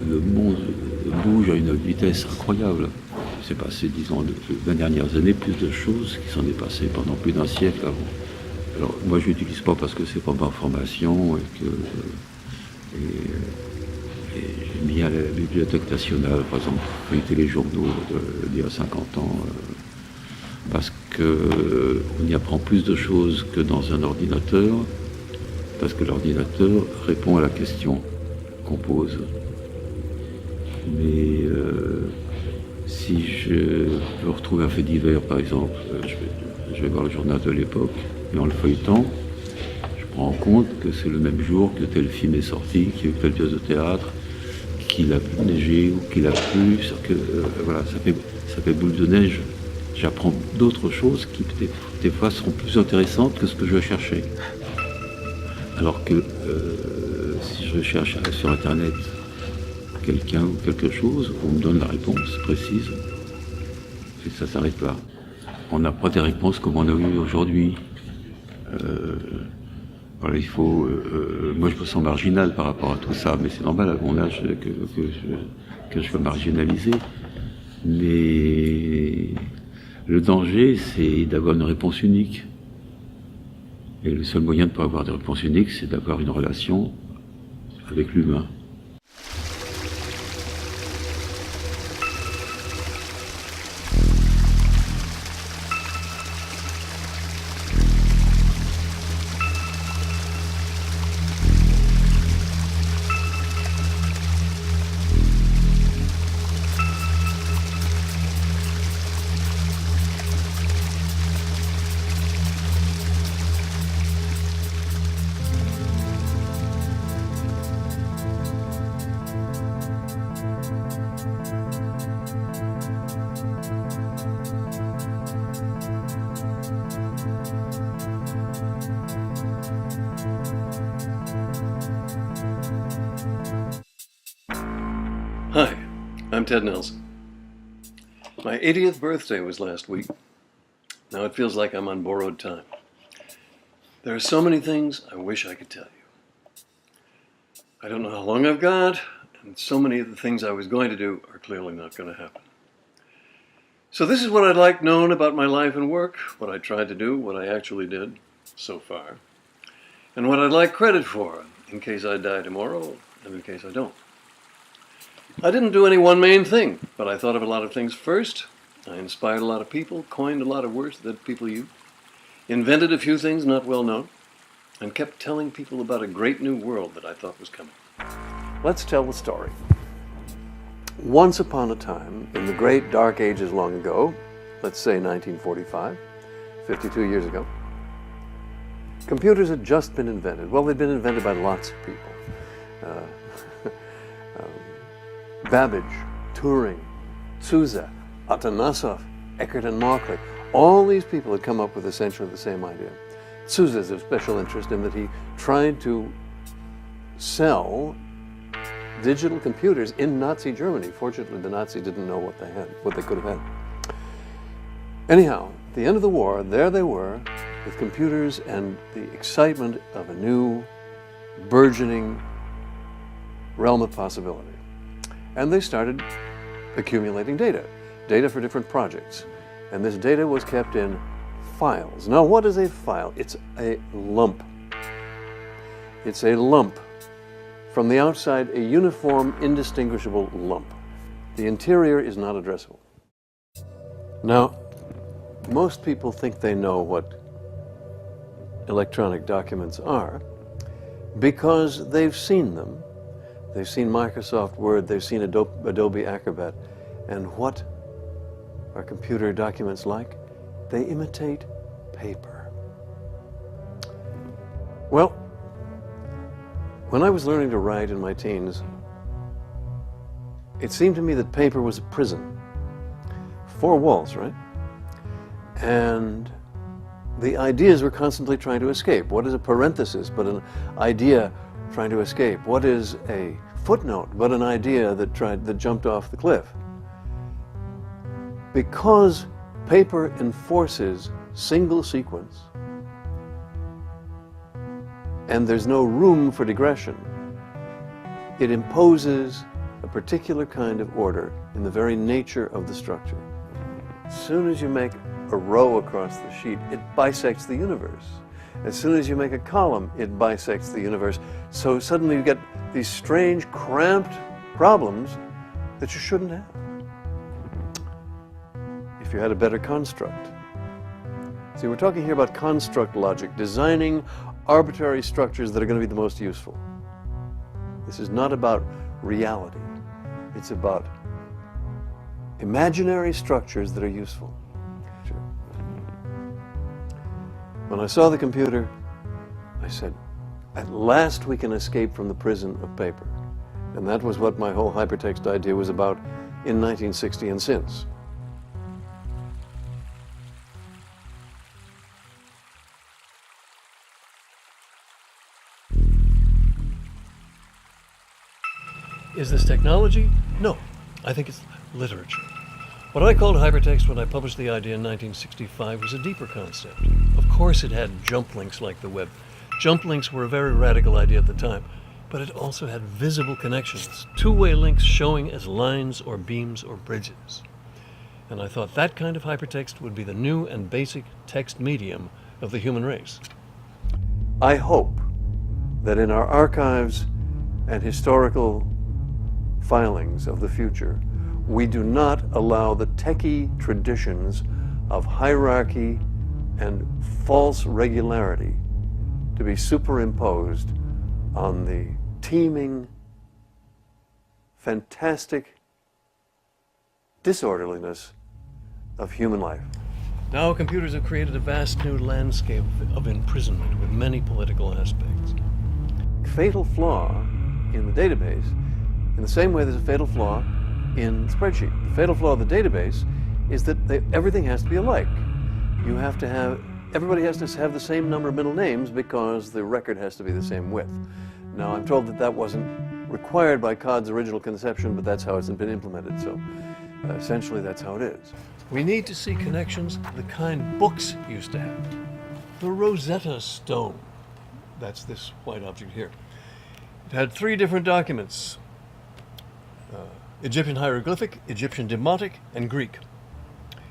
le monde bouge à une vitesse incroyable. Il s'est passé, disons, les 20 dernières années, plus de choses qui s'en est passé pendant plus d'un siècle avant. Alors, moi, je l'utilise pas parce que c'est pas ma formation et que j'ai mis à la Bibliothèque nationale, par exemple, feuilleter les journaux d'il y a 50 ans, parce qu'on y apprend plus de choses que dans un ordinateur, parce que l'ordinateur répond à la question qu'on pose. Mais si je veux retrouver un fait divers, par exemple, je vais voir le journal de l'époque, et en le feuilletant, je prends en compte que c'est le même jour que tel film est sorti, qu'il y a eu telle pièce de théâtre, qu'il a neigé ou qu'il a plu, voilà, ça fait boule de neige. J'apprends d'autres choses qui, des fois, seront plus intéressantes que ce que je vais chercher. Alors que si je cherche sur Internet quelqu'un ou quelque chose, on me donne la réponse précise, et ça s'arrête là. On n'a pas des réponses comme on a eu aujourd'hui. Voilà, il faut. Moi, je me sens marginal par rapport à tout ça, mais c'est normal à mon âge que je sois marginalisé. Mais le danger, c'est d'avoir une réponse unique. Et le seul moyen de ne pas avoir de réponse unique, c'est d'avoir une relation avec l'humain. Hi, I'm Ted Nelson. My 80th birthday was last week. Now it feels like I'm on borrowed time. There are so many things I wish I could tell you. I don't know how long I've got, and so many of the things I was going to do are clearly not going to happen. So this is what I'd like known about my life and work, what I tried to do, what I actually did so far, and what I'd like credit for in case I die tomorrow and in case I don't. I didn't do any one main thing, but I thought of a lot of things first. I inspired a lot of people, coined a lot of words that people use, invented a few things not well known, and kept telling people about a great new world that I thought was coming. Let's tell the story. Once upon a time, in the great dark ages long ago, let's say 1945, 52 years ago, computers had just been invented. Well, they'd been invented by lots of people. Babbage, Turing, Zuse, Atanasov, Eckert and Mauchly. All these people had come up with essentially the same idea. Zuse is of special interest in that he tried to sell digital computers in Nazi Germany. Fortunately, the Nazis didn't know what they could have had. Anyhow, at the end of the war, there they were with computers and the excitement of a new, burgeoning realm of possibility. And they started accumulating data for different projects. And this data was kept in files. Now, what is a file? It's a lump. It's a lump. From the outside, a uniform, indistinguishable lump. The interior is not addressable. Now, most people think they know what electronic documents are because they've seen them. They've seen Microsoft Word, they've seen Adobe Acrobat. And what are computer documents like? They imitate paper. Well, when I was learning to write in my teens, it seemed to me that paper was a prison. 4 walls, right? And the ideas were constantly trying to escape. What is a parenthesis but an idea trying to escape? What is a footnote but an idea that jumped off the cliff? Because paper enforces single sequence and there's no room for digression, it imposes a particular kind of order in the very nature of the structure. As soon as you make a row across the sheet, it bisects the universe. As soon as you make a column, it bisects the universe. So suddenly you get these strange, cramped problems that you shouldn't have if you had a better construct. See, we're talking here about construct logic, designing arbitrary structures that are going to be the most useful. This is not about reality. It's about imaginary structures that are useful. When I saw the computer, I said, at last we can escape from the prison of paper. And that was what my whole hypertext idea was about in 1960 and since. Is this technology? No, I think it's literature. What I called hypertext when I published the idea in 1965 was a deeper concept. Of course it had jump links like the web. Jump links were a very radical idea at the time, but it also had visible connections, two-way links showing as lines or beams or bridges. And I thought that kind of hypertext would be the new and basic text medium of the human race. I hope that in our archives and historical filings of the future, we do not allow the techie traditions of hierarchy and false regularity to be superimposed on the teeming, fantastic disorderliness of human life. Now computers have created a vast new landscape of imprisonment with many political aspects. Fatal flaw in the database, in the same way there's a fatal flaw in the spreadsheet. The fatal flaw of the database is that everything has to be alike. Everybody has to have the same number of middle names because the record has to be the same width. Now, I'm told that that wasn't required by Codd's original conception, but that's how it's been implemented. So essentially, that's how it is. We need to see connections the kind books used to have. The Rosetta Stone, that's this white object here. It had 3 different documents: Egyptian hieroglyphic, Egyptian demotic, and Greek.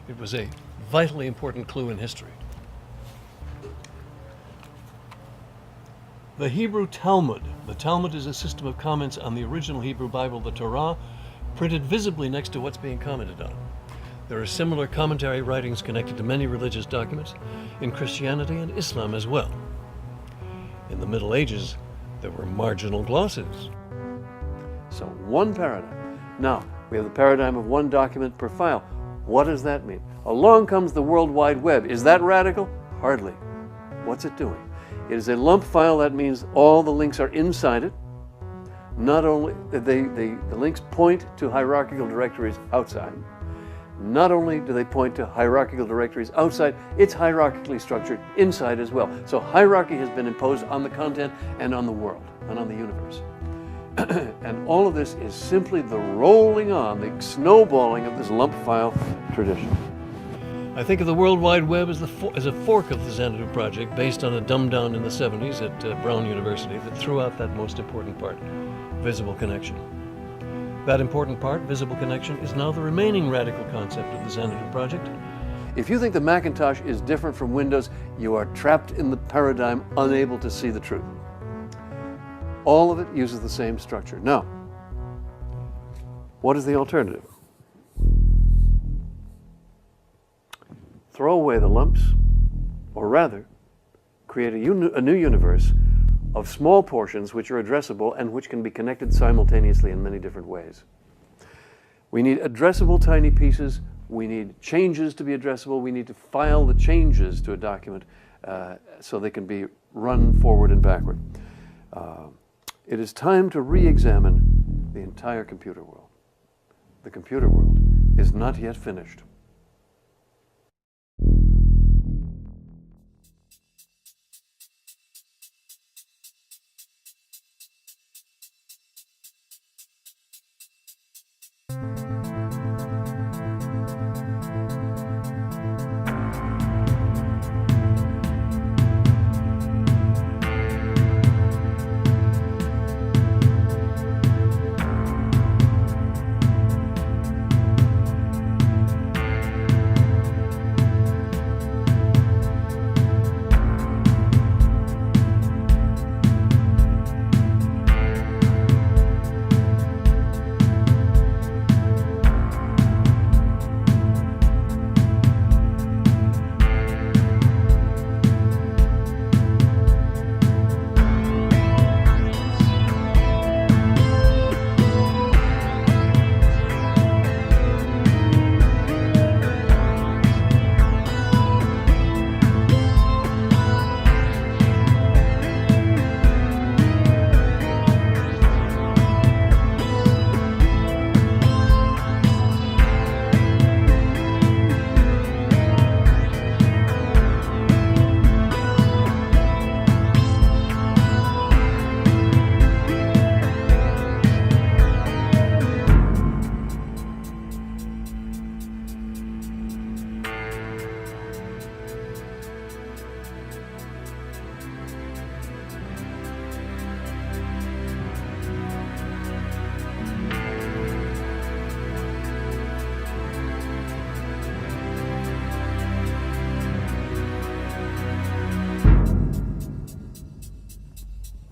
It was a vitally important clue in history. The Hebrew Talmud. The Talmud is a system of comments on the original Hebrew Bible, the Torah, printed visibly next to what's being commented on. There are similar commentary writings connected to many religious documents in Christianity and Islam as well. In the Middle Ages, there were marginal glosses. So one paradigm. Now, we have the paradigm of one document per file. What does that mean? Along comes the World Wide Web. Is that radical? Hardly. What's it doing? It is a lump file. That means all the links are inside it. Not only, the links point to hierarchical directories outside. Not only do they point to hierarchical directories outside, it's hierarchically structured inside as well. So hierarchy has been imposed on the content and on the world and on the universe. And all of this is simply the rolling on, the snowballing of this lump file tradition. I think of the World Wide Web as a fork of the Xanadu project based on a dumb-down in the 70s at Brown University that threw out that most important part, visible connection. That important part, visible connection, is now the remaining radical concept of the Xanadu project. If you think the Macintosh is different from Windows, you are trapped in the paradigm, unable to see the truth. All of it uses the same structure. Now, what is the alternative? Throw away the lumps, or rather, create a new universe of small portions which are addressable and which can be connected simultaneously in many different ways. We need addressable tiny pieces. We need changes to be addressable. We need to file the changes to a document so they can be run forward and backward. It is time to re-examine the entire computer world. The computer world is not yet finished.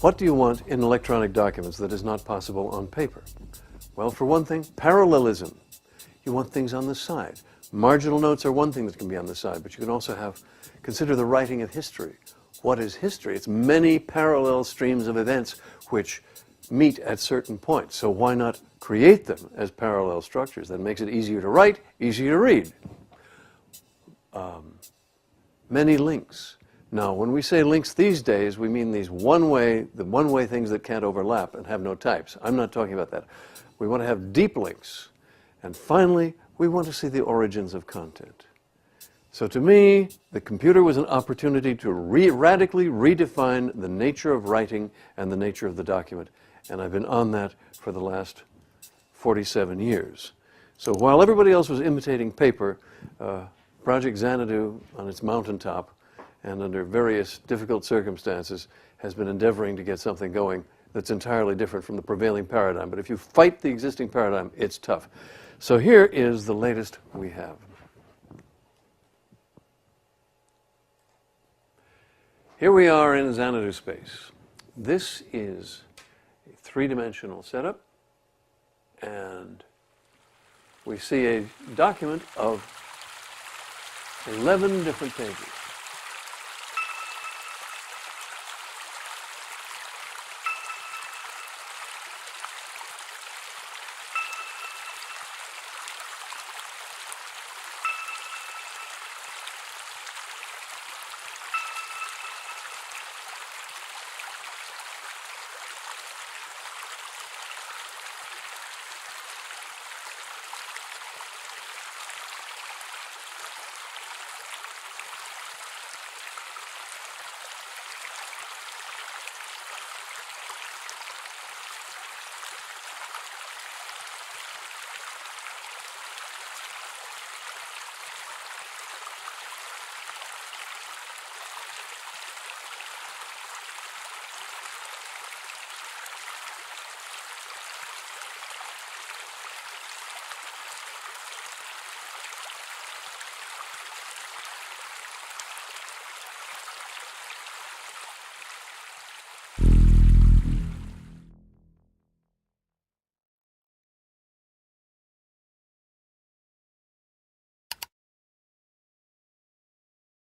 What do you want in electronic documents that is not possible on paper? Well, for one thing, parallelism. You want things on the side. Marginal notes are one thing that can be on the side, but you can also consider the writing of history. What is history? It's many parallel streams of events which meet at certain points. So why not create them as parallel structures? That makes it easier to write, easier to read. Many links. Now, when we say links these days, we mean the one-way things that can't overlap and have no types. I'm not talking about that. We want to have deep links. And finally, we want to see the origins of content. So to me, the computer was an opportunity to radically redefine the nature of writing and the nature of the document. And I've been on that for the last 47 years. So while everybody else was imitating paper, Project Xanadu on its mountaintop and under various difficult circumstances has been endeavoring to get something going that's entirely different from the prevailing paradigm. But if you fight the existing paradigm, it's tough. So here is the latest we have. Here we are in Xanadu space. This is a three-dimensional setup, and we see a document of 11 different pages.